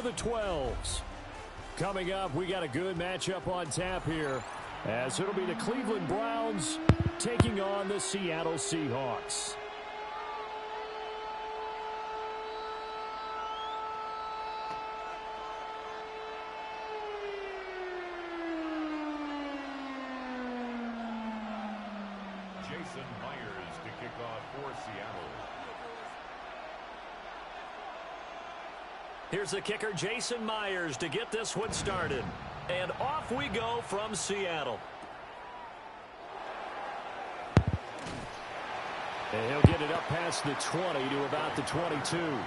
of the 12s. Coming up, we got a good matchup on tap here, as it'll be the Cleveland Browns taking on the Seattle Seahawks. Jason Myers to kick off for Seattle. Here's the kicker, Jason Myers, to get this one started. And off we go from Seattle. And he'll get it up past the 20 to about the 22. The Browns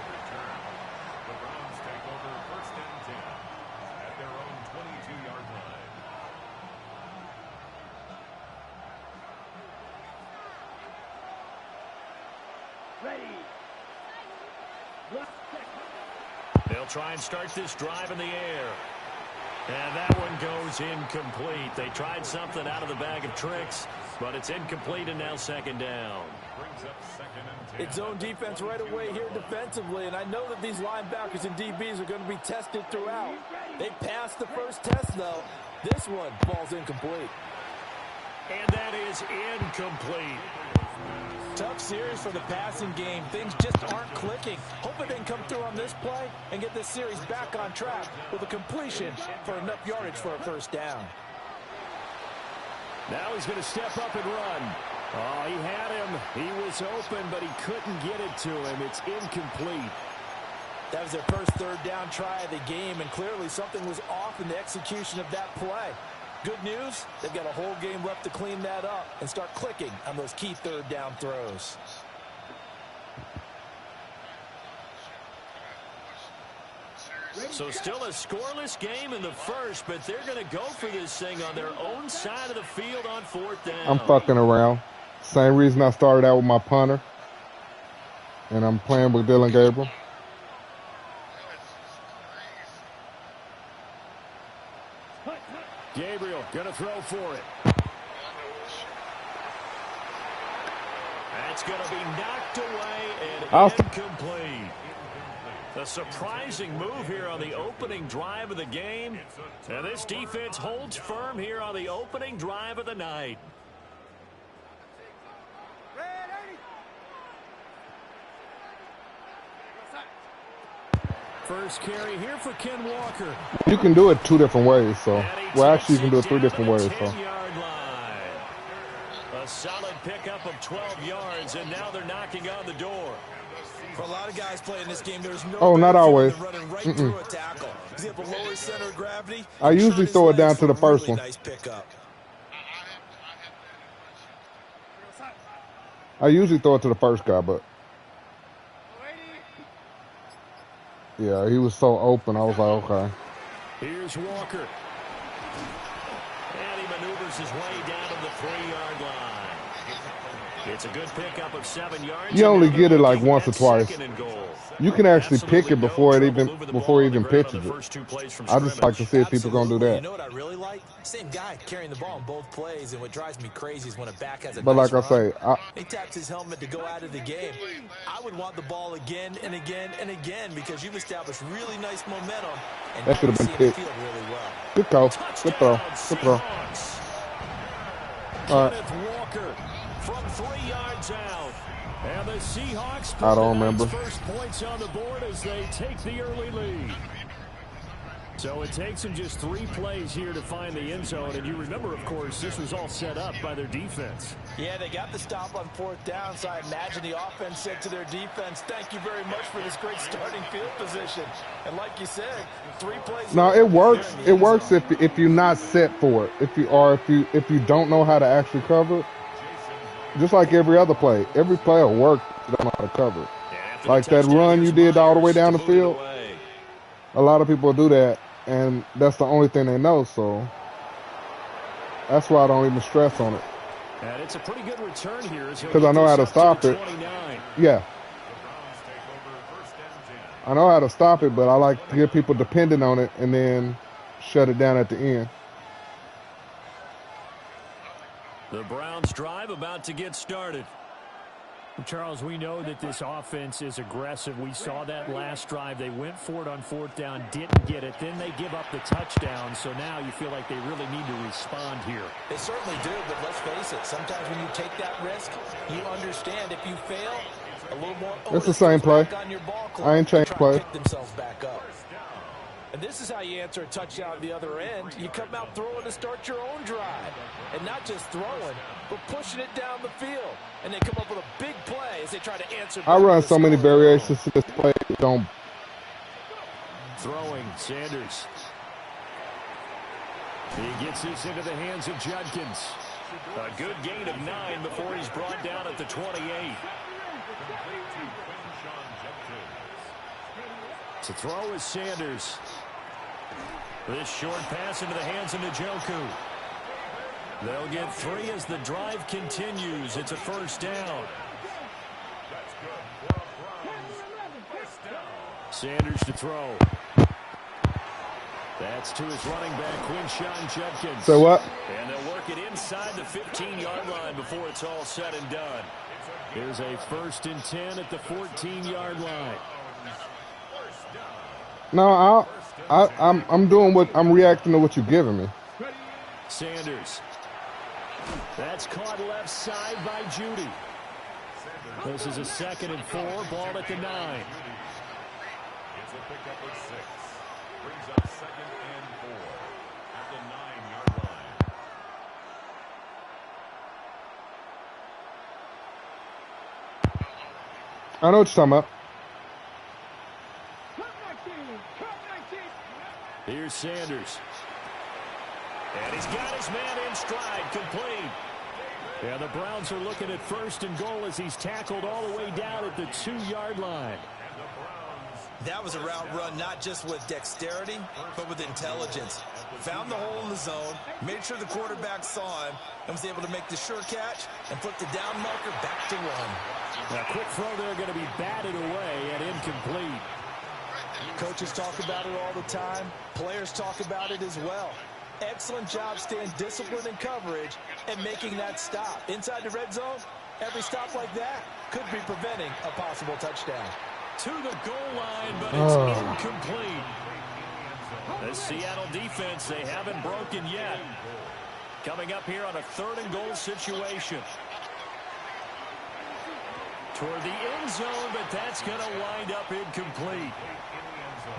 take over 1st and 10 at their own 22-yard line. Ready. They'll try and start this drive in the air. And that one goes incomplete. They tried something out of the bag of tricks, but it's incomplete and now 2nd down. Brings up 2nd and 10. It's zone defense right away here defensively, and I know that these linebackers and DBs are going to be tested throughout. They passed the first test, though. This one falls incomplete. And that is incomplete. Tough series for the passing game. Things just aren't clicking. Hope it didn't come through on this play and get this series back on track with a completion for enough yardage for a 1st down. Now he's going to step up and run. Oh, he had him. He was open, but he couldn't get it to him. It's incomplete. That was their first 3rd down try of the game, and clearly something was off in the execution of that play. Good news, they've got a whole game left to clean that up and start clicking on those key 3rd down throws. So still a scoreless game in the first, but they're going to go for this thing on their own side of the field on 4th down. I'm fucking around. Same reason I started out with my punter. And I'm playing with Dylan Gabriel. Gabriel going to throw for it. That's going to be knocked away and incomplete. A surprising move here on the opening drive of the game. And this defense holds firm here on the opening drive of the night. First carry here for Ken Walker. You can do it 2 different ways, so. Well, actually, you can do it 3 different ways, so. A solid pickup of 12 yards, and now they're knocking on the door. For a lot of guys playing this game, there's no oh, not always. Running right through a tackle. He's got the lower center of gravity. I usually throw it down to the first one. Nice pickup. I usually throw it to the first guy, but yeah, he was so open. I was like, okay. Here's Walker. And he maneuvers his way down to the 3-yard line. It's a good pickup of 7 yards. You only get it like once or twice. You can actually pick it before he even pitches it. I just like to see if people gonna do that. You know what I really like? Same guy carrying the ball in both plays, and what drives me crazy is when a back has a But like I say, he taps his helmet to go out of the game. I would want the ball again and again and again because you've established really nice momentum. And that should have been picked. Really well. Good call. Good throw. Good throw. All right. Walker from 3 yards out. And the Seahawks I don't remember. First points on the board as they take the early lead. So it takes them just 3 plays here to find the end zone. And you remember, of course, this was all set up by their defense. Yeah, they got the stop on 4th down, so I imagine the offense said to their defense, thank you very much for this great starting field position. And like you said, 3 plays. No, it works. It works if you're not set for it. If you don't know how to actually cover it. Just like every other play. Every play will work if you don't know how to cover it. Like that run you did all the way down the field. A lot of people do that, and that's the only thing they know, so that's why I don't even stress on it. And it's a pretty good return here. Because I know how to stop it. Yeah. I know how to stop it, but I like to get people dependent on it and then shut it down at the end. The Browns drive about to get started. Charles, we know that this offense is aggressive. We saw that last drive. They went for it on 4th down, didn't get it. Then they give up the touchdown. So now you feel like they really need to respond here. They certainly do, but let's face it. Sometimes when you take that risk, you understand if you fail, a little more. It's the same play. I ain't changed play. Pick themselves back up. And this is how you answer a touchdown at the other end. You come out throwing to start your own drive. And not just throwing, but pushing it down the field. And they come up with a big play as they try to answer. I run so many variations to this play. Don't. Throwing, Sanders. He gets this into the hands of Judkins. A good gain of 9 before he's brought down at the 28. To throw is Sanders. This short pass into the hands of Njoku. They'll get 3 as the drive continues. It's a 1st down. Sanders to throw. That's to his running back, Quinshon Judkins. So what? And they'll work it inside the 15-yard line before it's all said and done. Here's a 1st and 10 at the 14-yard line. No, I'm doing what I'm reacting to what you're giving me. Sanders. That's caught left side by Judy. This is a 2nd and 4, ball at the 9. It's a pickup of 6. Brings up 2nd and 4 at the 9-yard line. I know what you're talking about. Here's Sanders. And he's got his man in stride, complete. Yeah, the Browns are looking at 1st and goal as he's tackled all the way down at the 2-yard line. That was a route run not just with dexterity, but with intelligence. Found the hole in the zone, made sure the quarterback saw him, and was able to make the sure catch and put the down marker back to run. Now, quick throw there going to be batted away and incomplete. Coaches talk about it all the time. Players talk about it as well. Excellent job staying disciplined in coverage and making that stop. Inside the red zone, every stop like that could be preventing a possible touchdown. To the goal line, but it's incomplete. The Seattle defense, they haven't broken yet. Coming up here on a 3rd and goal situation. Toward the end zone, but that's going to wind up incomplete.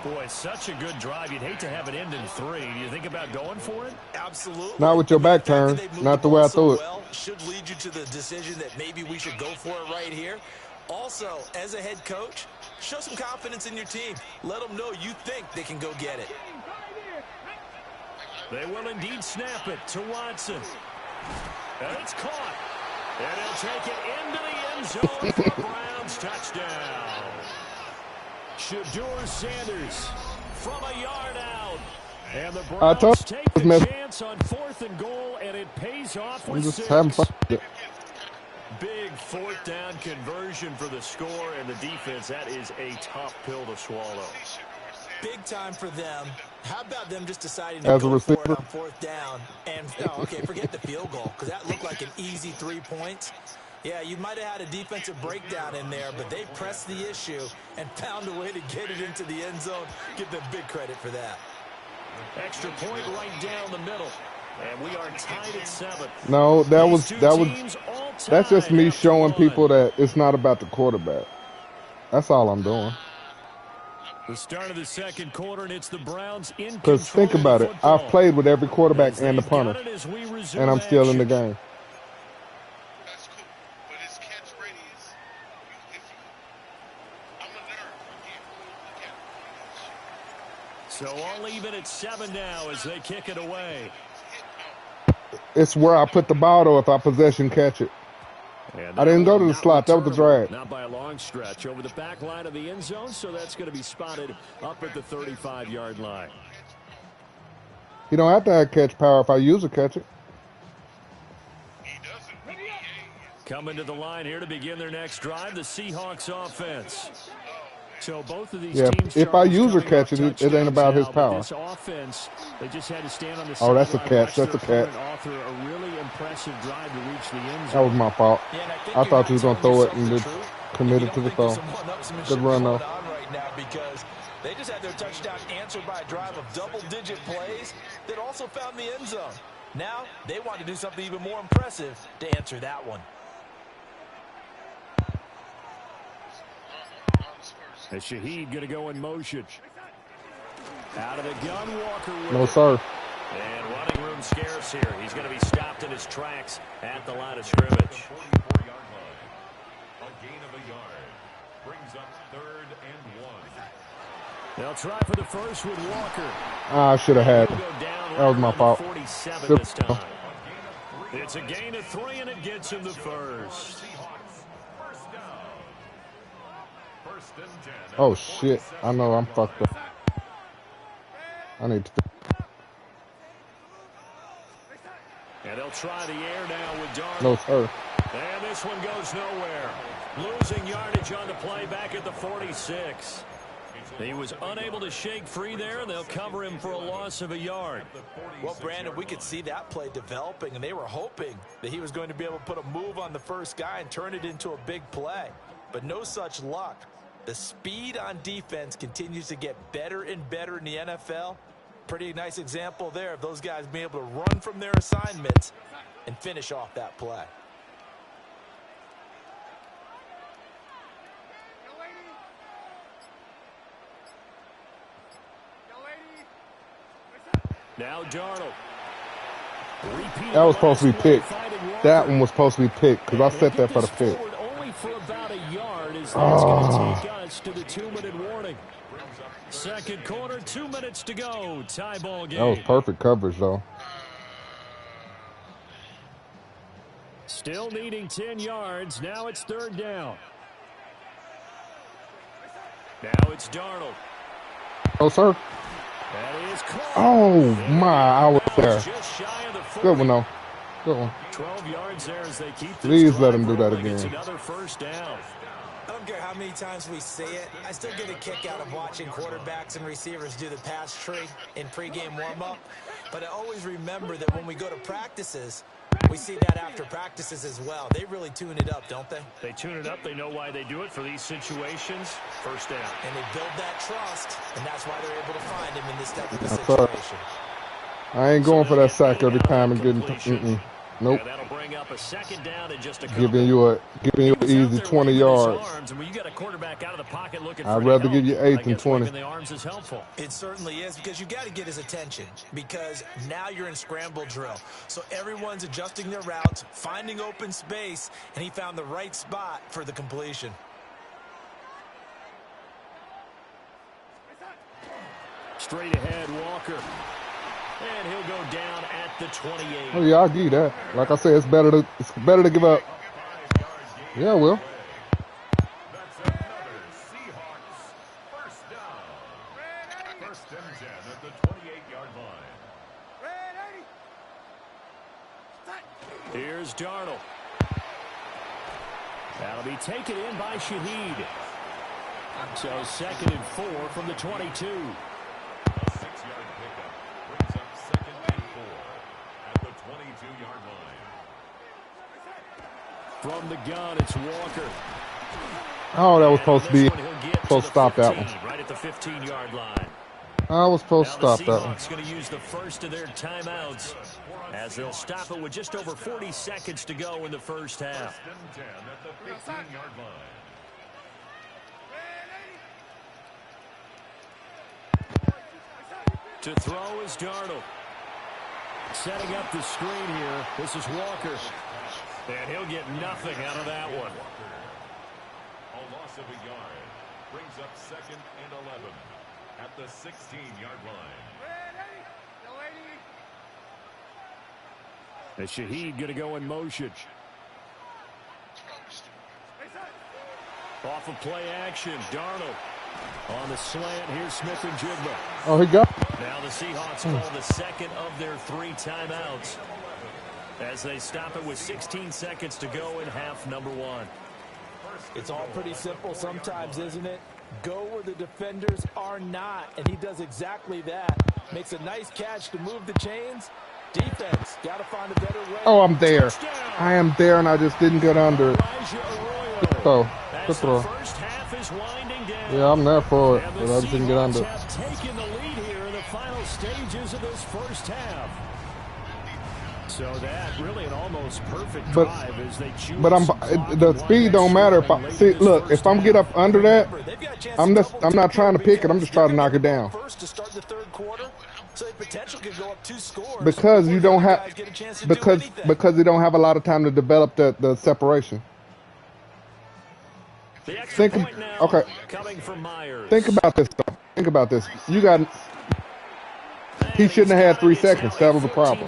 Boy, such a good drive. You'd hate to have it end in 3. Do you think about going for it? Absolutely. Not with your back turned. Not the way I threw it. Should lead you to the decision that maybe we should go for it right here. Also, as a head coach, show some confidence in your team. Let them know you think they can go get it. They will indeed snap it to Watson. And it's caught. And he'll take it into the end zone for a Browns touchdown. Shedeur Sanders from a yard out. And the Browns take the chance on 4th and goal, and it pays off with 6. Big 4th down conversion for the score, and the defense, that is a tough pill to swallow. Big time for them. How about them just deciding to go for it on 4th down? And, okay, forget the field goal, because that looked like an easy 3 points. Yeah, you might have had a defensive breakdown in there, but they pressed the issue and found a way to get it into the end zone. Give them big credit for that. Extra point right down the middle. And we are tied at 7. No, that's just me showing people that it's not about the quarterback. That's all I'm doing. The start of the 2nd quarter, and it's the Browns in control. Because think about it. I've played with every quarterback and the punter, and I'm still in the game. That's cool. But his catchphrase is, I'm a nerd. So all even at 7 now as they kick it away. It's where I put the ball, though, if I possession catch it. I didn't go to the slot. That was the drag. Not by a long stretch. Over the back line of the end zone, so that's going to be spotted up at the 35-yard line. You don't have to have catch power. If I use it, catch it. Coming to the line here to begin their next drive, the Seahawks offense. So both of these Yeah, teams if I user catch it, it ain't about his power. This offense, they just had to stand on the Oh, that's a sideline, catch. watch That's a their catch. opponent author a really impressive drive to reach the end That zone. was my fault. Yeah, and I thought you was gonna throw it and just just committed to the throw. Good run though. Right now because they just had their touchdown answered by a drive of double-digit plays that also found the end zone. Now they want to do something even more impressive to answer that one. And Shaheed going to go in motion. Out of the gun, Walker with No, it. sir. And running room scarce here. He's going to be stopped in his tracks at the line of scrimmage. 44-yard line. A gain of a yard. Brings up 3rd and 1. They'll try for the first with Walker. I should have had him. That was my fault. 47 this time. It's a gain of 3, and it gets him the first. Oh, shit. I know I'm fucked up. I need to... And they'll try the air now with Darnold. No, sir. And this one goes nowhere. Losing yardage on the play back at the 46. He was unable to shake free there, and they'll cover him for a loss of a yard. Well, Brandon, we could see that play developing, and they were hoping that he was going to be able to put a move on the first guy and turn it into a big play. But no such luck. The speed on defense continues to get better and better in the NFL. Pretty nice example there of those guys being able to run from their assignments and finish off that play. Now Darnold. That was supposed to be picked. That one was supposed to be picked because I set that for the pick. Only for about a yard as that's going to take us to the 2-minute warning. Second quarter, 2 minutes to go. Tie ball game. That was perfect coverage, though. Still needing 10 yards. Now it's 3rd down. Now it's Darnold. Oh, sir. That is close. Oh, my. I was there. Just shy of the 40. Good one, though. Good one. 12 yards there as they keep this Please let drive him do that rolling. It's again. another first down. I don't care how many times we say it, I still get a kick out of watching quarterbacks and receivers do the pass tree in pregame warm-up. But I always remember that when we go to practices, we see that after practices as well. They really tune it up, don't they? They tune it up. They know why they do it for these situations. First down. And they build that trust, and that's why they're able to find him in this type of a That's right. situation. I ain't going for that sack every time and getting... Nope. Yeah, that'll bring up a 2nd down and just a couple. Giving you an easy 20 yards. And when you got a quarterback out of the pocket looking I'd for rather help, give you 8 than I guess 20. waving the arms is helpful. It certainly is, because you got to get his attention, because now you're in scramble drill. So everyone's adjusting their routes, finding open space, and he found the right spot for the completion. Straight ahead, Walker. And he'll go down at the 28. Oh, yeah, I'll give you that. Like I said, it's better to give up. Yeah, well. That's another Seahawks first down. 1st and 10 at the 28-yard line. Here's Darnold. That'll be taken in by Shaheed. So 2nd and 4 from the 22. A 6-yard pickup brings up 2nd and 4 at the 22-yard line. From the gun, it's Walker. Oh, that was supposed to be... Supposed to stop that one. Right at the 15-yard line. I was supposed to stop that one. The Seahawks going to use the first of their timeouts as they'll stop it with just over 40 seconds to go in the first half. 1st and 10 at the 15-yard line. To throw is Darnold. Setting up the screen here. This is Walker. And he'll get nothing out of that one. A loss of a yard brings up 2nd and 11 at the 16-yard line. And Shaheed going to go in motion. Off of play action, Darnold. On the slant, here's Smith and Jigba. Oh, he got... Now the Seahawks call the 2nd of their 3 timeouts as they stop it with 16 seconds to go in half number 1. It's all pretty simple sometimes, isn't it? Go where the defenders are not, and he does exactly that. Makes a nice catch to move the chains. Defense, got to find a better way. Oh, I'm there. I am there, and I just didn't get under it. So, good throw. Yeah, I'm there for it, but I just didn't get under it. Taking the lead here in the final stages of this first half. So that really an almost perfect drive as they choose. But the speed don't matter. If I'm get up under that, I'm not trying to pick it. I'm just trying to knock it down. First to start the third quarter, so the potential could go up 2 scores. Because you don't have because you don't have a lot of time to develop the separation. Think about this though. Think about this. You got. He shouldn't have had 3 seconds. That was the problem.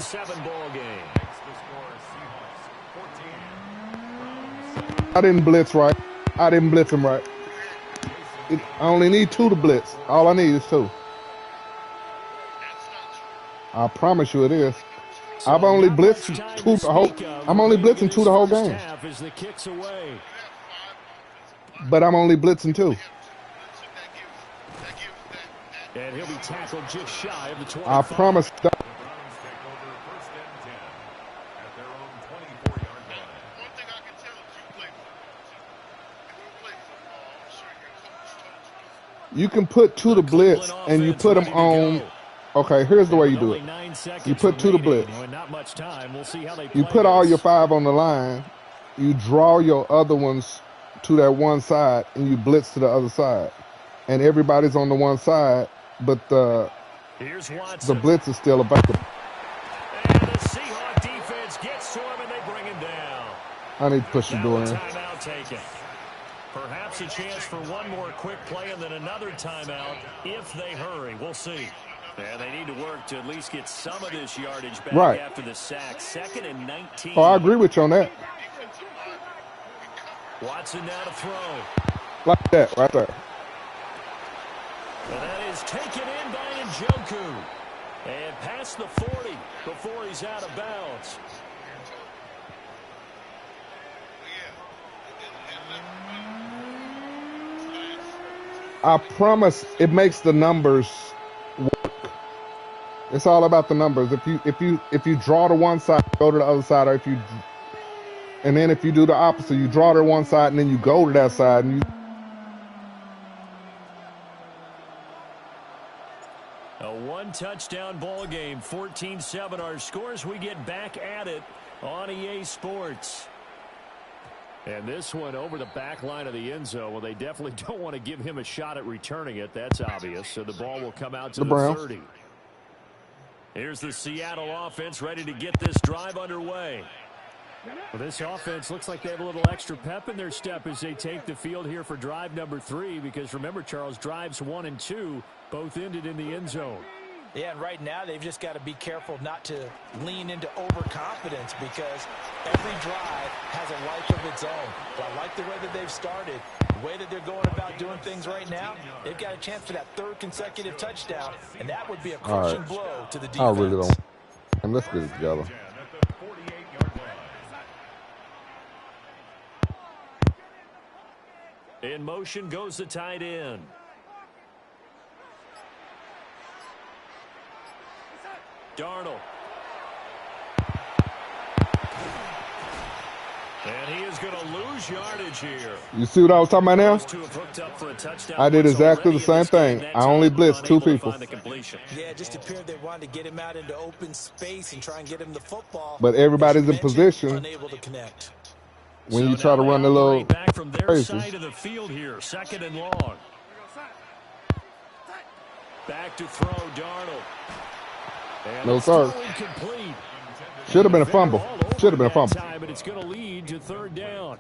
I didn't blitz right. I didn't blitz him right. I only need 2 to blitz. All I need is 2. I promise you it is. I've only blitzed 2 the whole. I'm only blitzing 2 the whole game. But I'm only blitzing 2. And he'll be tackled just shy of the 25. I promise. You can put 2 to blitz, and you put them on. Okay, here's the way you do it. You put 2 to blitz. You put all your 5 on the line. You draw your other ones to that one side, and you blitz to the other side. And everybody's on the one side, but the blitz is still available. And the Seahawks defense gets to him, and they bring him down. I need to push the door in. Timeout taken. Perhaps a chance for one more quick play and then another timeout if they hurry. We'll see. And they need to work to at least get some of this yardage back after the sack. 2nd and 19. Oh, I agree with you on that. Watson now to throw. Like that, right there. And that is taken in by Njoku. And past the 40 before he's out of bounds. I promise it makes the numbers work. It's all about the numbers. If you draw to one side, go to the other side, or if you do the opposite, you draw to one side and then you go to that side and you. A 1-touchdown ball game, 14-7 our scores. We get back at it on EA Sports. And this one over the back line of the end zone. Well, they definitely don't want to give him a shot at returning it. That's obvious. So the ball will come out to the 30. Here's the Seattle offense ready to get this drive underway. Well, this offense looks like they have a little extra pep in their step as they take the field here for drive number 3. Because remember, Charles, drives 1 and 2 both ended in the end zone. Yeah, and right now they've just got to be careful not to lean into overconfidence because every drive has a life of its own. But I like the way that they've started, the way that they're going about doing things right now. They've got a chance for that 3rd consecutive touchdown, and that would be a crushing blow to the defense. I really don't. And let's get it together. In motion goes the tight end. Darnold. And he is going to lose yardage here. You see what I was talking about now? I did exactly the same thing. I only blitzed 2 people. Yeah, it just appeared they wanted to get him out into open space and try and get him the football. But everybody's in position. Unable to connect. When you try to run the little back from their side of the field here, 2nd and long. Back to throw, Darnold. No, sir. Should have been a fumble. Should have been a fumble. But it's going to lead to 3rd down.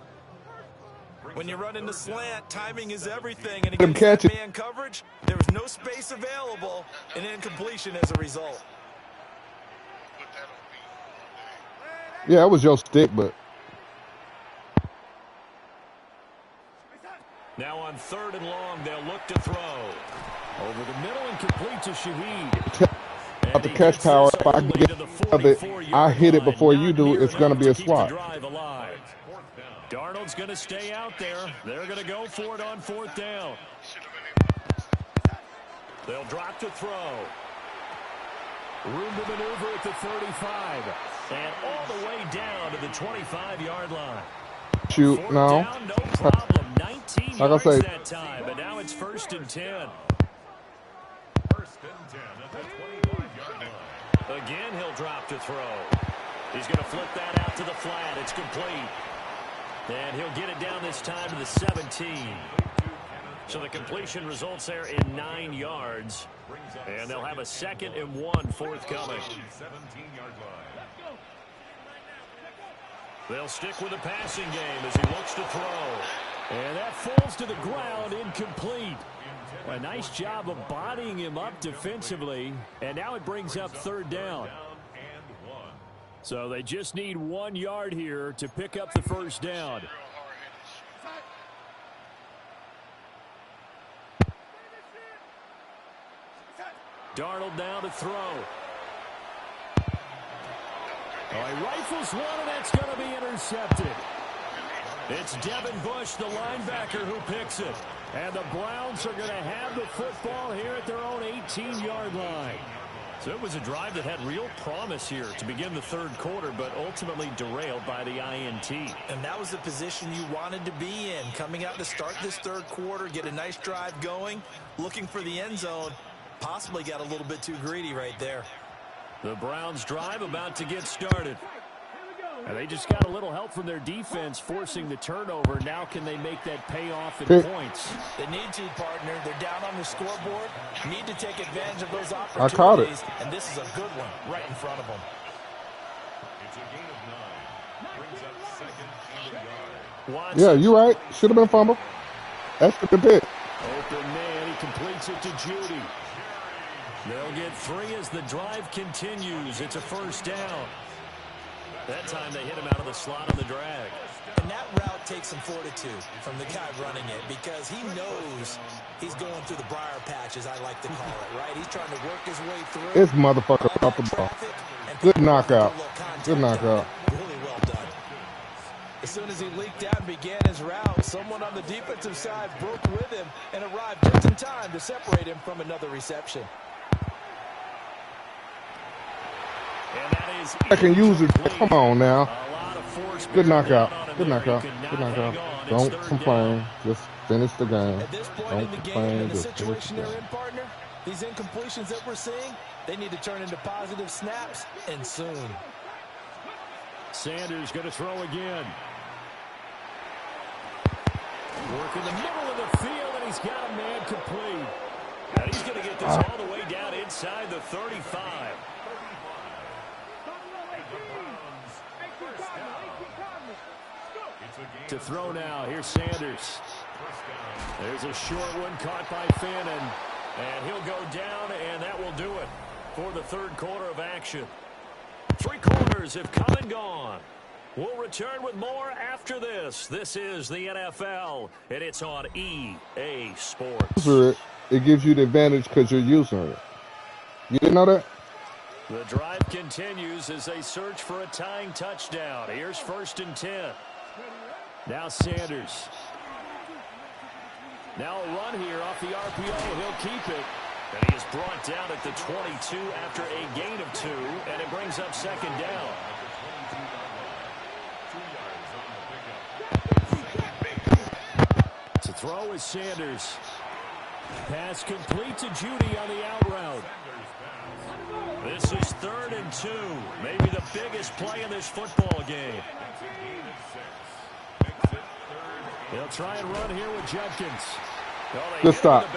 When you run in the slant, timing is everything. And against that man coverage, there was no space available, and incompletion as a result. Yeah, it was your stick, but. Now on 3rd and long, they'll look to throw. Over the middle and complete to Shaheed. About the catch power, if I can get I hit it before you do, it's going to be a swat. one's going to stay out there. They're going to go for it on 4th down. They'll drop to throw. Room to maneuver at the 35. And all the way down to the 25-yard line. Shoot, Fourth no. down, no problem. 19 Like I yards say, that time, but now it's 1st and 10. 1st and 10 at the 25-yard line. Again, he'll drop to throw. He's going to flip that out to the flat. It's complete. And he'll get it down this time to the 17. So the completion results there in 9 yards. And they'll have a 2nd and 1 forthcoming. 17-yard line. They'll stick with the passing game as he looks to throw. And that falls to the ground, incomplete. A nice job of bodying him up defensively. And now it brings up 3rd down. So they just need 1 yard here to pick up the 1st down. Darnold down to throw. Oh, he rifles one, and that's going to be intercepted. It's Devin Bush, the linebacker, who picks it. And the Browns are going to have the football here at their own 18-yard line. So it was a drive that had real promise here to begin the 3rd quarter, but ultimately derailed by the INT. And that was the position you wanted to be in. Coming out to start this 3rd quarter, get a nice drive going, looking for the end zone. Possibly got a little bit too greedy right there. The Browns drive about to get started. And they just got a little help from their defense forcing the turnover. Now can they make that pay off in points? They need to, partner. They're down on the scoreboard. Need to take advantage of those opportunities. I caught it. And this is a good one right in front of them. It's a gain of 9. Brings up 2nd and a yard. Watson. Yeah, you're right. Should have been fumble. Extra the pick. Open man. He completes it to Judy. They'll get 3 as the drive continues. It's a 1st down. That time they hit him out of the slot on the drag. And that route takes some fortitude from the guy running it because he knows he's going through the briar patch, as I like to call it, right? He's trying to work his way through. This motherfucker off the ball. Good knockout. Good knockout. Really well done. As soon as he leaked out and began his route, someone on the defensive side broke with him and arrived just in time to separate him from another reception. And that is I can use it. Come on now. a lot of force. Good knockout. Good knockout. Good knockout. Don't complain. Just finish the game. At this point Don't in the game, complain. in the Just finish situation the they're game. in, partner, these incompletions that we're seeing, they need to turn into positive snaps, and soon. Sanders going to throw again. Work in the middle of the field, and he's got a man complete. And he's going to get this all the way down inside the 35. To throw now. Here's Sanders. There's a short one caught by Fannin. And he'll go down, and that will do it for the 3rd quarter of action. 3 quarters have come and gone. We'll return with more after this. This is the NFL, and it's on EA Sports. It gives you the advantage because you're using it. You didn't know that? The drive continues as they search for a tying touchdown. Here's 1st and 10. Now Sanders. Now a run here off the RPO. He'll keep it. And he is brought down at the 22 after a gain of 2. And it brings up 2nd down. To throw is Sanders. Pass complete to Judy on the out route. This is 3rd and 2. Maybe the biggest play in this football game. They'll try and run here with Judkins. Good stop.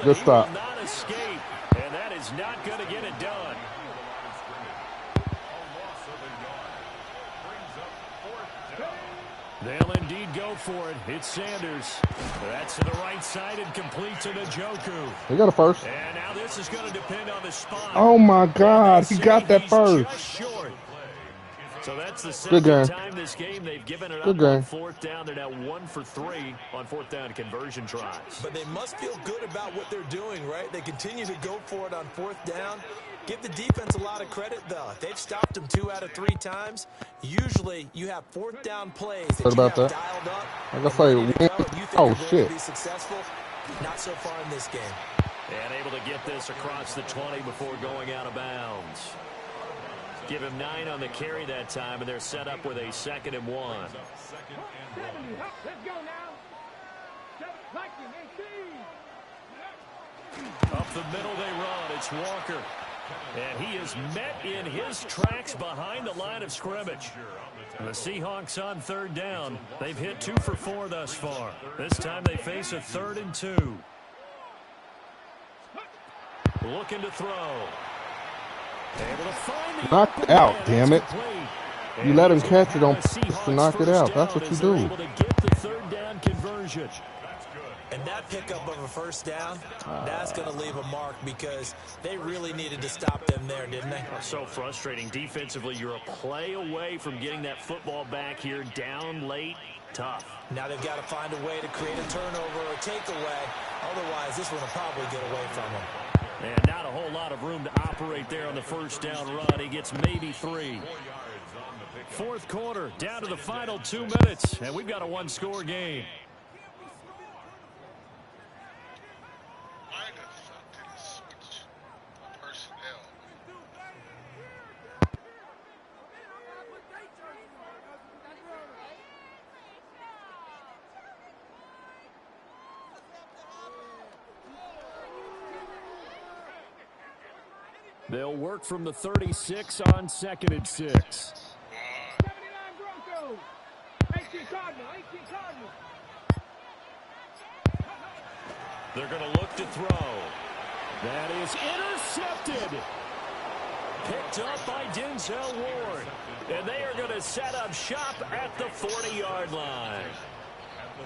Good stop. Not escape, and that is not going to get it done. They'll indeed go for it. It's Sanders. That's to the right side and complete to Njoku. He got a first. And now this is going to depend on the spot. Oh, my God. He got that first. Just short. So that's the Good game. 2nd time this game they've given it Good up on game. 4th down. They're now 1 for 3 on 4th down conversion tries. But they must feel good about what they're doing, right? They continue to go for it on 4th down. Give the defense a lot of credit, though. They've stopped them 2 out of 3 times. Usually, you have fourth down plays that What you about have that? dialed up. Like I say, and ready to go, and you think oh are going shit. to be successful. Not so far in this game. And able to get this across the 20 before going out of bounds. Give him 9 on the carry that time, and they're set up with a 2nd and 1. Let's go now. Up the middle they run. It's Walker. And he is met in his tracks behind the line of scrimmage. And the Seahawks on 3rd down. They've hit 2 for 4 thus far. This time they face a 3rd and 2. Looking to throw. Able to find the Knocked out, damn it. You let him catch it on to knock it out. That's what you do. Able to get the 3rd down conversion. And that pickup of a first down, that's going to leave a mark because they really needed to stop them there, didn't they? So frustrating. Defensively, you're a play away from getting that football back here, down late, tough. Now they've got to find a way to create a turnover or takeaway. Otherwise, this one will probably get away from them. And not a whole lot of room to operate there on the first down run. He gets maybe 3. 4th quarter, down to the final 2 minutes, and we've got a 1-score game. Why the fuck did he switch personnel? They'll work from the 36 on 2nd and 6. 79 Broncos. 18 Cardinal. 18 Cardinal. They're going to look to throw. That is intercepted. Picked up by Denzel Ward. And they are going to set up shop at the 40-yard line.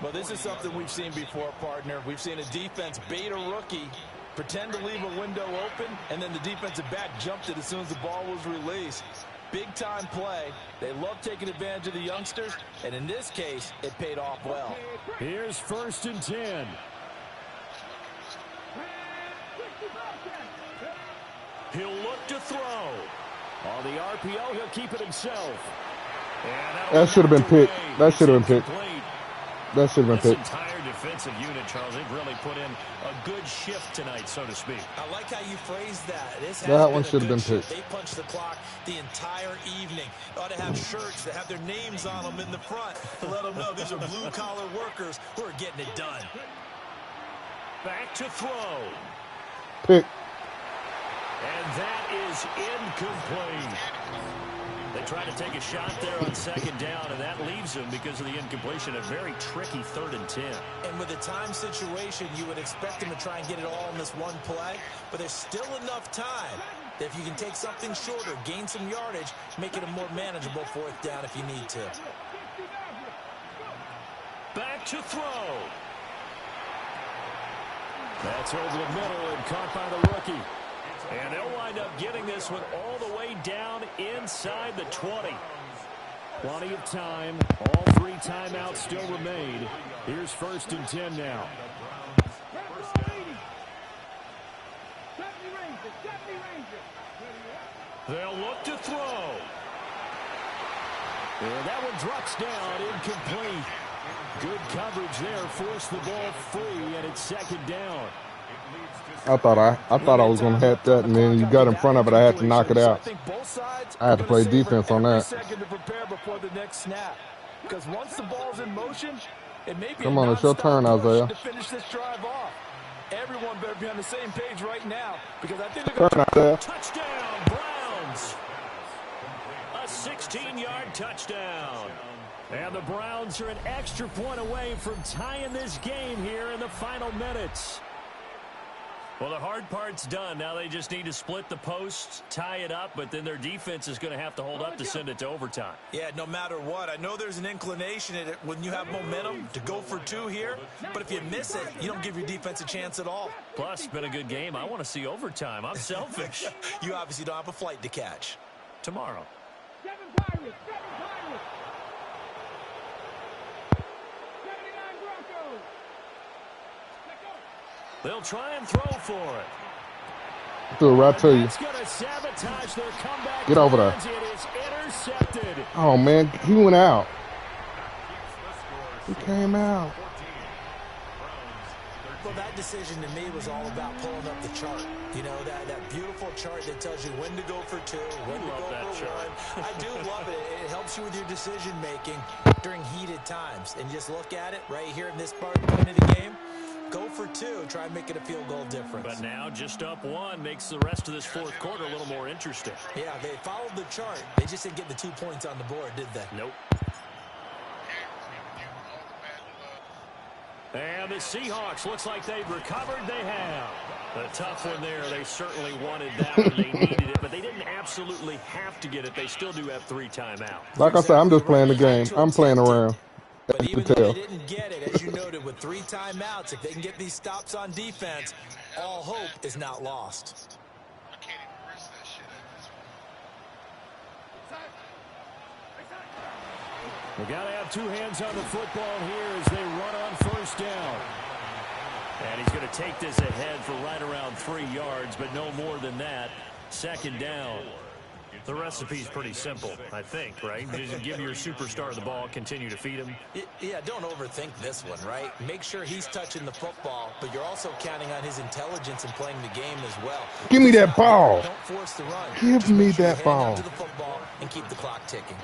Well, this is something we've seen before, partner. We've seen a defense bait a rookie, pretend to leave a window open, and then the defensive back jumped it as soon as the ball was released. Big-time play. They love taking advantage of the youngsters, and in this case, it paid off well. Here's 1st and 10. He'll look to throw. On the RPO, he'll keep it himself. That should have been picked. That should have been picked. That should have been This picked. entire defensive unit, Charles, they've really put in a good shift tonight, so to speak. I like how you phrased that. That one should have been picked. They punched the clock the entire evening. They ought to have shirts that have their names on them in the front to let them know these are blue-collar workers who are getting it done. Back to throw. Pick. And that is incomplete. They try to take a shot there on 2nd down, and that leaves them, because of the incompletion, a very tricky 3rd and 10. And with the time situation, you would expect them to try and get it all in this one play, but there's still enough time that if you can take something shorter, gain some yardage, make it a more manageable 4th down if you need to. Back to throw. That's over the middle and caught by the rookie. And they'll wind up getting this one all the way down inside the 20. Plenty of time. All 3 timeouts still remain. Here's 1st and 10 now. They'll look to throw. And that one drops down, incomplete. Good coverage there, forced the ball free, and it's 2nd down. I thought I was gonna hit that, and then you got in front of it. I had to knock it out. I had to play defense on that. Second to prepare before the next snap, because once the ball's in motion, it may be Come on, it's your turn, Isaiah. to finish this drive off. Everyone better be on the same page right now, because I think they're Turn, going to Isaiah. Touchdown, Browns. A 16-yard touchdown. And the Browns are an extra point away from tying this game here in the final minutes. Well, the hard part's done. Now they just need to split the posts, tie it up, but then their defense is going to have to hold up to send it to overtime. Yeah, no matter what. I know there's an inclination in it when you have momentum to go for 2 here, but if you miss it, you don't give your defense a chance at all. Plus, it's been a good game. I want to see overtime. I'm selfish. You obviously don't have a flight to catch. Tomorrow. 7 Pirates. 7 Pirates. 79 Broncos. They'll try and throw for it. Threw it right to you. That's going to sabotage their comeback. Get over there. It is intercepted. Oh, man, he went out. He came out. Well, that decision to me was all about pulling up the chart. You know, that beautiful chart that tells you when to go for two, when to go for one. I do love it. It helps you with your decision-making during heated times. And just look at it right here in this point of the game. Go for two. Try and make it a field goal difference. But now just up one makes the rest of this fourth quarter a little more interesting. Yeah, they followed the chart. They just didn't get the 2 points on the board, did they? Nope. And the Seahawks, looks like they've recovered. They have. A tough one there. They certainly wanted that one. They needed it, but they didn't absolutely have to get it. They still do have 3 timeouts. Like I said, I'm just playing the game. I'm playing around. But even though they didn't get it, as you noted, with 3 timeouts, if they can get these stops on defense, all hope is not lost. I can't even risk that shit at this point. We got to have 2 hands on the football here as they run on first down. And he's going to take this ahead for right around 3 yards, but no more than that. Second down. The recipe's pretty simple, I think, right? Just give your superstar the ball, continue to feed him. Yeah, don't overthink this one, right? Make sure he's touching the football, but you're also counting on his intelligence in playing the game as well. Give me that ball. Don't force the run. Give me that ball. To the football and keep the clock ticking.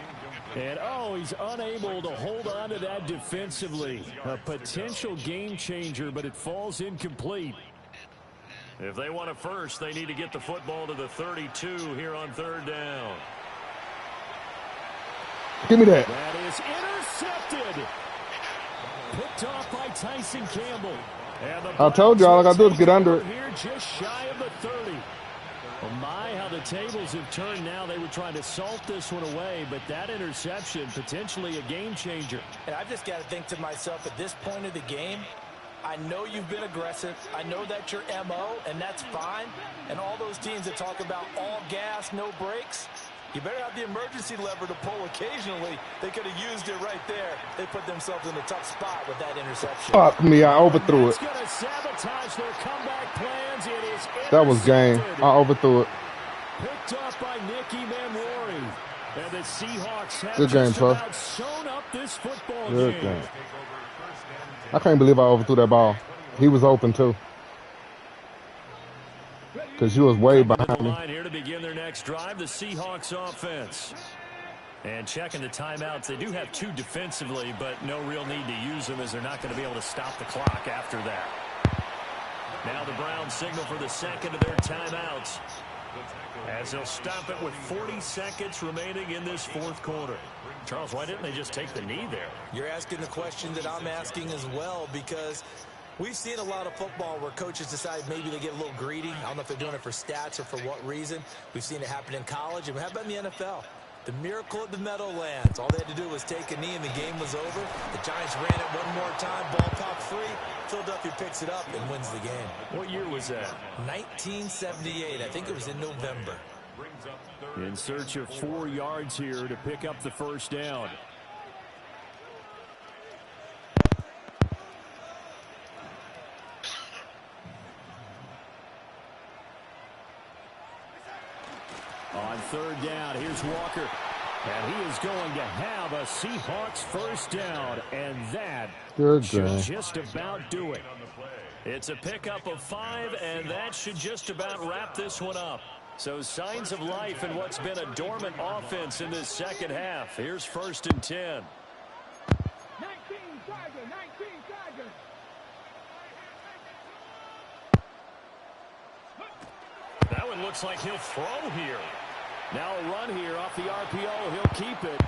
And, he's unable to hold on to that defensively. A potential game changer, but it falls incomplete. If they want a first, they need to get the football to the 32 here on third down. Give me that. That is intercepted. Picked off by Tyson Campbell. And I told you all I got to do is get under it. Here just shy of the 30. Well, my, how the tables have turned now. They were trying to salt this one away, but that interception, potentially a game changer. And I've just got to think to myself, at this point of the game, I know you've been aggressive. I know that's your MO, and that's fine. And all those teams that talk about all gas, no brakes, you better have the emergency lever to pull occasionally. They could have used it right there. They put themselves in a tough spot with that interception. Fuck me, I overthrew it. Going to sabotage their comeback plans. It is that was game. I overthrew it. Picked off by Nicky Manwari. And the Seahawks have good game, about sewn up this football good game. I can't believe I overthrew that ball. He was open too. Because you was way behind me. Here to begin their next drive, the Seahawks offense. And checking the timeouts, they do have 2 defensively, but no real need to use them as they're not going to be able to stop the clock after that. Now the Browns signal for the second of their timeouts, as they'll stop it with 40 seconds remaining in this fourth quarter. Charles, why didn't they just take the knee there? You're asking the question that I'm asking as well, because we've seen a lot of football where coaches decide maybe they get a little greedy. I don't know if they're doing it for stats or for what reason. We've seen it happen in college, and how about in the NFL? The miracle at the Meadowlands. All they had to do was take a knee, and the game was over. The Giants ran it one more time. Ball popped free. Philadelphia picks it up and wins the game. What year was that? 1978. I think it was in November. In search of 4 yards here to pick up the first down. On third down, here's Walker. And he is going to have a Seahawks first down. And that should just about do it. It's a pickup of 5, and that should just about wrap this one up. So signs of life in what's been a dormant offense in this second half. Here's 1st and 10. 19 Chargers, 19 Chargers. That one looks like he'll throw here. Now a run here off the RPO. He'll keep it.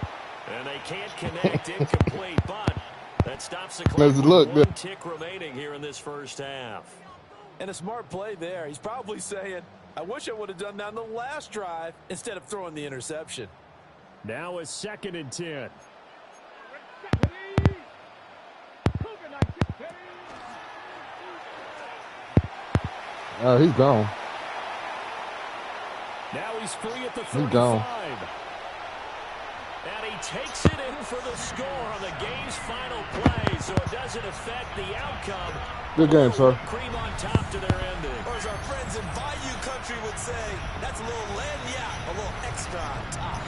And they can't connect. Incomplete, but that stops the clock with 1 tick remaining here in this first half. And a smart play there. He's probably saying, I wish I would have done that on the last drive instead of throwing the interception. Now a 2nd and 10. Oh, he's gone. Now he's free at the 35. And he takes it in for the score on the game's final play, so it doesn't affect the outcome. Good game, sir. Cream on top to their ending. Or as our friends in Bayou Country would say, that's a little lagniappe, a little extra on top.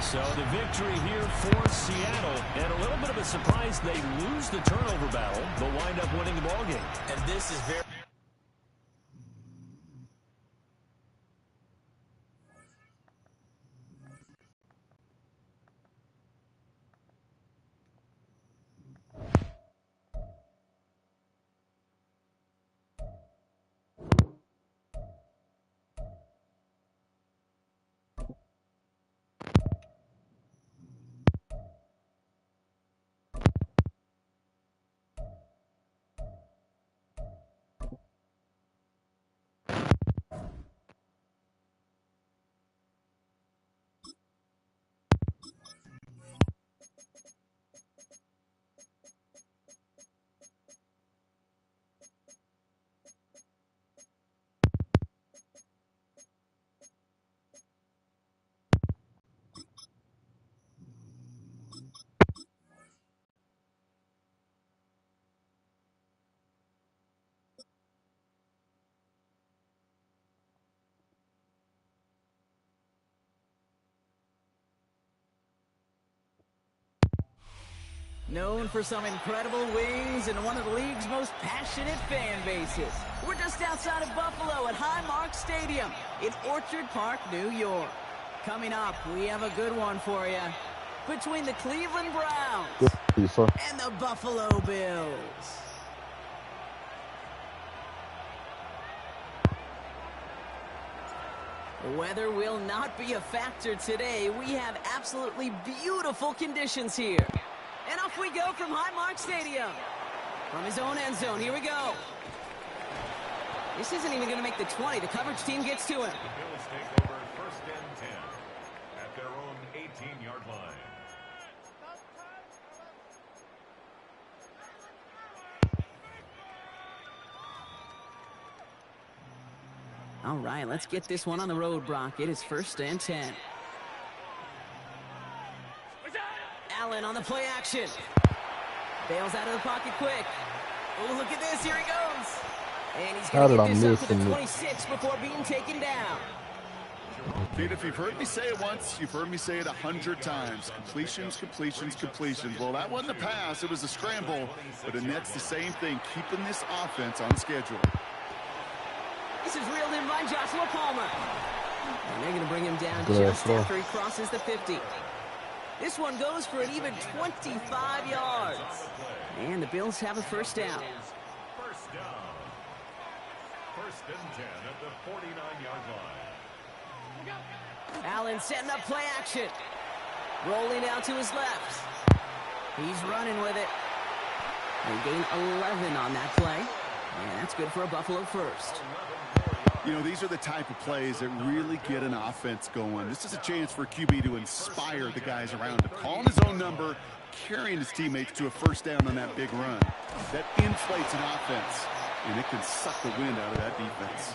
So the victory here for Seattle, and a little bit of a surprise they lose the turnover battle, but wind up winning the ballgame. And this is very... Known for some incredible wings and one of the league's most passionate fan bases. We're just outside of Buffalo at Highmark Stadium in Orchard Park, New York. Coming up, we have a good one for you. Between the Cleveland Browns and the Buffalo Bills. The weather will not be a factor today. We have absolutely beautiful conditions here. And off we go from Highmark Stadium. From his own end zone, here we go. This isn't even going to make the 20. The coverage team gets to him. The Bills take over first and 10 at their own 18-yard line. All right, let's get this one on the road, Brock. It is first and 10. Allen on the play action. Bails out of the pocket quick. Oh, look at this. Here he goes. And he's going to get this up to the 26 before being taken down. Pete, if you've heard me say it once, you've heard me say it 100 times. Completions, completions, completions. Well, that wasn't a pass. It was a scramble. But the Nets, the same thing, keeping this offense on schedule. This is reeled in by Joshua Palmer. And they're going to bring him down just after he crosses the 50. This one goes for an even 25 yards. And the Bills have a first down. First down. First and 10 at the 49-yard line. Allen setting up play action. Rolling out to his left. He's running with it. They gain 11 on that play. And that's good for a Buffalo first. You know, these are the type of plays that really get an offense going. This is a chance for QB to inspire the guys around him. Calling his own number, carrying his teammates to a first down on that big run. That inflates an offense, and it can suck the wind out of that defense.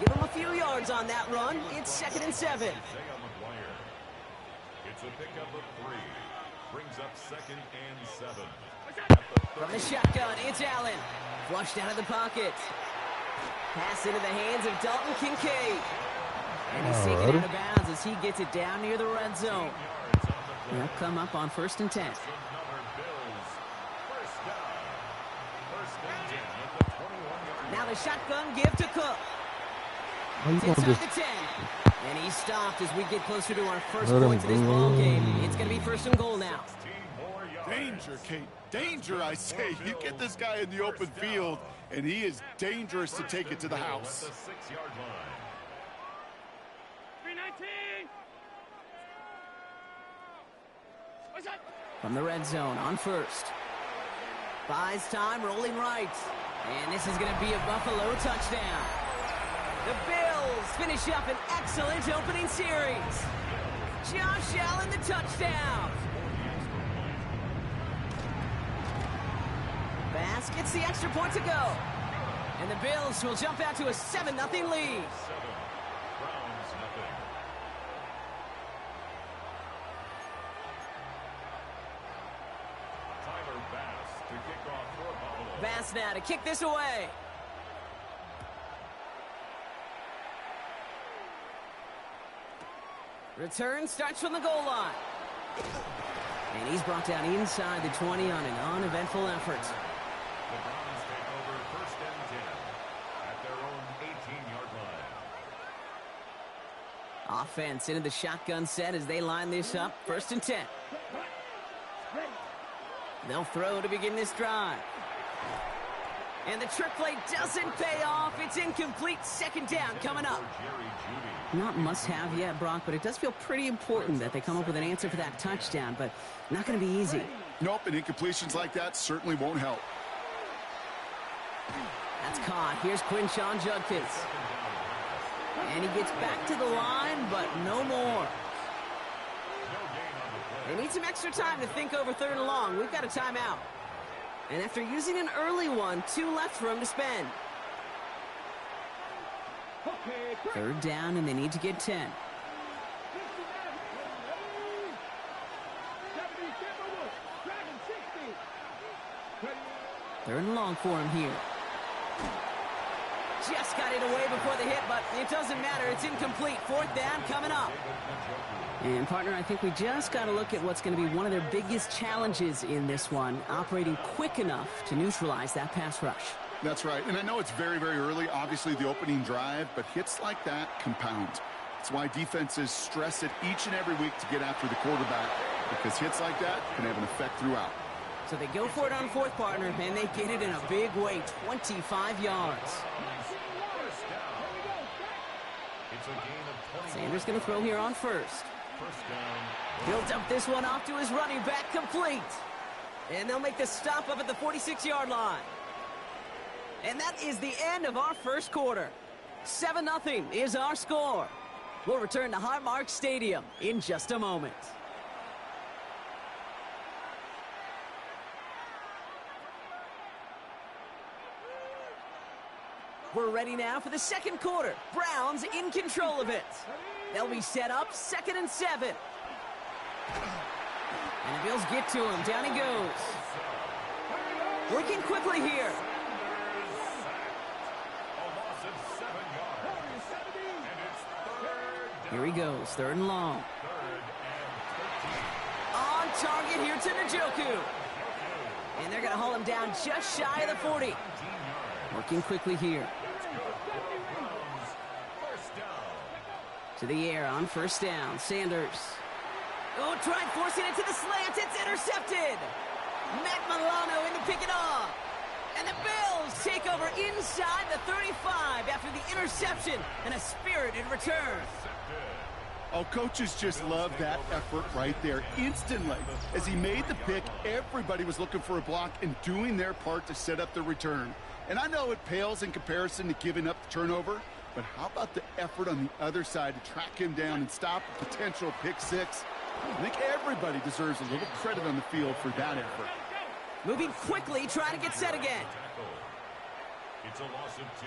Give him a few yards on that run. It's second and 7. It's a pickup of 3. Brings up second and 7. From the shotgun, it's Allen. Flushed out of the pocket. Pass into the hands of Dalton Kincaid. And he's taken out of bounds as he gets it down near the red zone. They'll come up on first and 10. Now the shotgun give to Cook. It's inside the 10. And he's stopped as we get closer to our first points of this ball game. It's going to be first and goal now. Danger, Kate. Danger, I say. You get this guy in the open field, and he is dangerous to take it to the house. 6-yard line. 319. From the red zone on first. Buys time, rolling right. And this is going to be a Buffalo touchdown. The Bills finish up an excellent opening series. Josh Allen, the touchdown. Bass gets the extra point to go. And the Bills will jump out to a 7-0 lead. pass now to kick this away. Return starts from the goal line. And he's brought down inside the 20 on an uneventful effort. The Browns take over first and 10 at their own 18-yard line. Offense into the shotgun set as they line this up. First and 10. They'll throw to begin this drive. And the trick play doesn't pay off. It's incomplete. Second down coming up. Not must-have yet, Brock, but it does feel pretty important that they come up with an answer for that touchdown, but not going to be easy. Nope, and incompletions like that certainly won't help. That's caught. Here's Quinshawn Judkins. And he gets back to the line, but no more. They need some extra time to think over third and long. We've got a timeout. And after using an early one, 2 left for him to spend. Third down, and they need to get 10. Third and long for him here. Just got it away before the hit, but it doesn't matter. It's incomplete. Fourth down coming up. And, partner, I think we just got to look at what's going to be one of their biggest challenges in this one, operating quick enough to neutralize that pass rush. That's right, and I know it's very, very early, obviously the opening drive, but hits like that compound. That's why defenses stress it each and every week to get after the quarterback, because hits like that can have an effect throughout. So they go for it on fourth, partner, and they get it in a big way, 25 yards. Sanders going to throw here on first. Built up this one off to his running back, complete. And they'll make the stop up at the 46-yard line. And that is the end of our first quarter. 7-0 is our score. We'll return to Highmark Stadium in just a moment. We're ready now for the second quarter. Browns in control of it. They'll be set up 2nd and 7. And the Bills get to him. Down he goes. Working quickly here. Here he goes, 3rd and long. On target here to Njoku. And they're going to haul him down just shy of the 40. Working quickly here. To the air on first down, Sanders. Oh, tried forcing it to the slant. It's intercepted. Matt Milano in to pick it off. And the Bills take over inside the 35 after the interception and a spirited return. Oh, coaches just love that effort right there. Instantly, as he made the pick, everybody was looking for a block and doing their part to set up the return. And I know it pales in comparison to giving up the turnover, but how about the effort on the other side to track him down and stop a potential pick six? I think everybody deserves a little credit on the field for that effort. Moving quickly, trying to get set again. It's a loss of 2.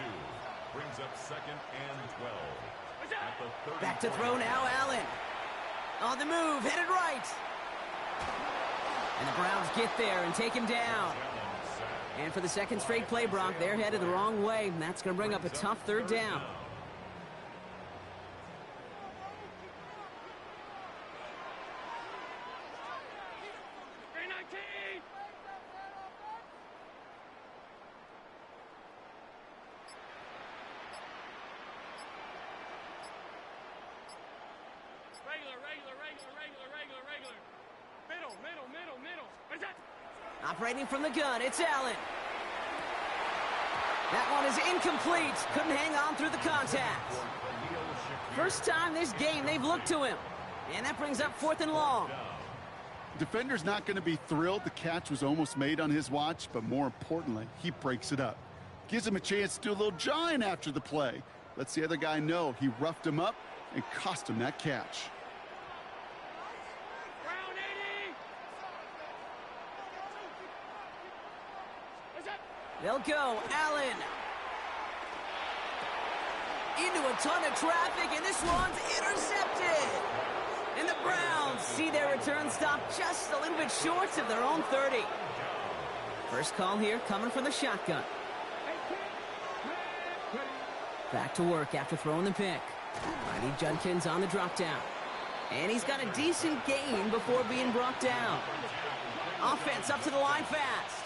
Brings up 2nd and 12. Back to throw now, Allen. On the move, headed right. And the Browns get there and take him down. And for the second straight play, Brock, they're headed the wrong way. And that's going to bring up a tough 3rd down. Operating from the gun, it's Allen. That one is incomplete. Couldn't hang on through the contact. First time this game they've looked to him. And that brings up 4th and long. Defender's not going to be thrilled the catch was almost made on his watch, but more importantly, he breaks it up. Gives him a chance to do a little jawing after the play. Lets the other guy know he roughed him up and cost him that catch. They'll go. Allen. Into a ton of traffic, and this one's intercepted. And the Browns see their return stop just a little bit short of their own 30. First call here coming from the shotgun. Back to work after throwing the pick. Mighty Judkins on the drop down. And he's got a decent gain before being brought down. Offense up to the line fast.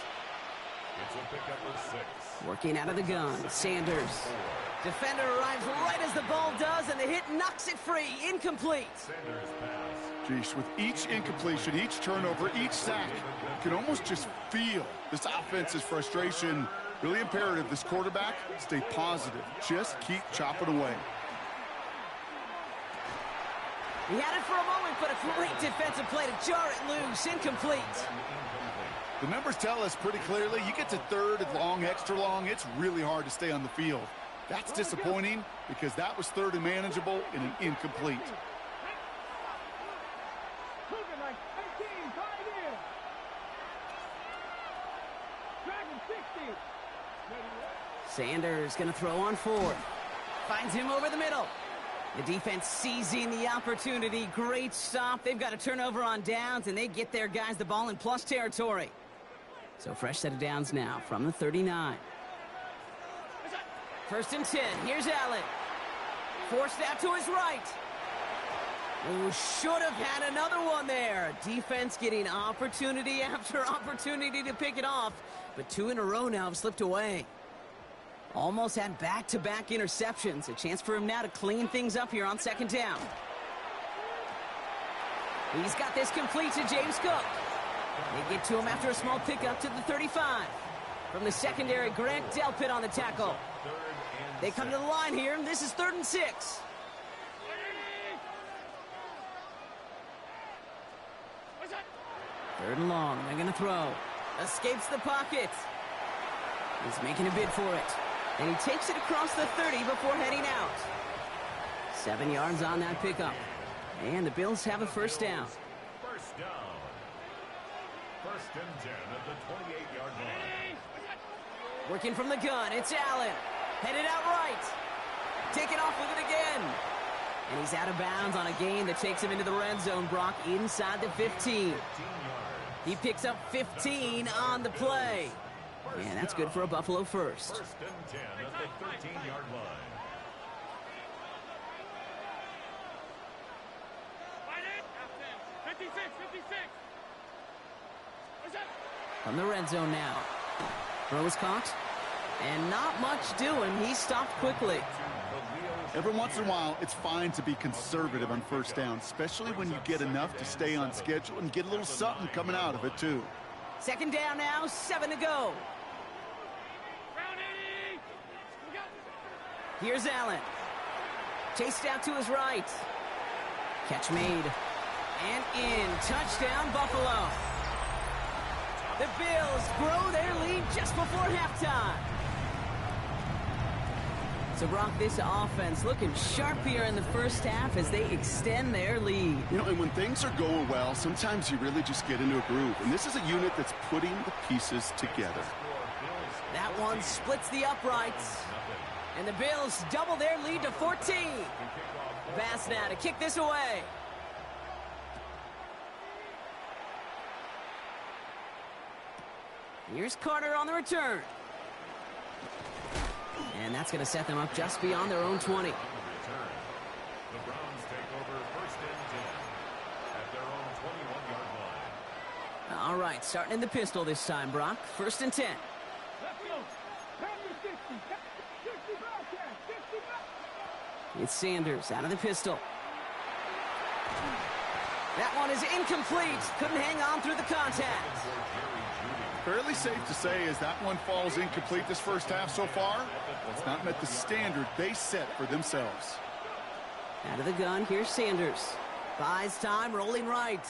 Working out of the gun, Sanders. Defender arrives right as the ball does, and the hit knocks it free. Incomplete. Geesh, with each incompletion, each turnover, each sack, you can almost just feel this offense's frustration. Really imperative, this quarterback, stay positive. Just keep chopping away. He had it for a moment, but a great defensive play to jar it loose. Incomplete. The numbers tell us pretty clearly, you get to third and long, extra long, it's really hard to stay on the field. That's disappointing because that was third and manageable in an incomplete. Sanders going to throw on fourth. Finds him over the middle. The defense seizing the opportunity. Great stop. They've got a turnover on downs, and they get their guys the ball in plus territory. So fresh set of downs now from the 39. First and 10. Here's Allen. Forced out to his right. Oh, should have had another one there. Defense getting opportunity after opportunity to pick it off. But two in a row now have slipped away. Almost had back-to-back interceptions. A chance for him now to clean things up here on second down. He's got this complete to James Cook. They get to him after a small pickup to the 35. From the secondary, Grant Delpit on the tackle. They come to the line here. This is 3rd and 6. Third and long. They're going to throw. Escapes the pocket. He's making a bid for it. And he takes it across the 30 before heading out. 7 yards on that pickup. And the Bills have a first down. First down. First and 10 at the 28-yard line. Working from the gun, it's Allen. Headed out right. Taking off with it again. And he's out of bounds on a gain that takes him into the red zone, Brock, inside the 15. He picks up 15 on the play. And that's good for a Buffalo first. First and 10 at the 13-yard line. From the red zone now. Throw is caught. And not much doing. He stopped quickly. Every once in a while, it's fine to be conservative on first down, especially when you get enough to stay on schedule and get a little something coming out of it, too. Second down now, 7 to go. Here's Allen. Chased out to his right. Catch made. And in. Touchdown, Buffalo. The Bills grow their lead just before halftime. So, Brock, this offense looking sharp here in the first half as they extend their lead. You know, and when things are going well, sometimes you really just get into a groove. And this is a unit that's putting the pieces together. That one splits the uprights. And the Bills double their lead to 14. Bass now to kick this away. Here's Carter on the return. And that's going to set them up just beyond their own 20. The Browns take over first and 10 at their own 21-yard line. All right, starting in the pistol this time, Brock. First and 10. It's Sanders out of the pistol. That one is incomplete. Couldn't hang on through the contact. Fairly safe to say as that one falls incomplete this first half so far, it's not met the standard they set for themselves. Out of the gun, here's Sanders. Buys time, rolling right.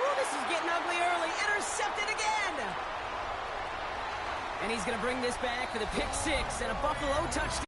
Ooh, this is getting ugly early. Intercepted again. And he's going to bring this back for the pick six and a Buffalo touchdown.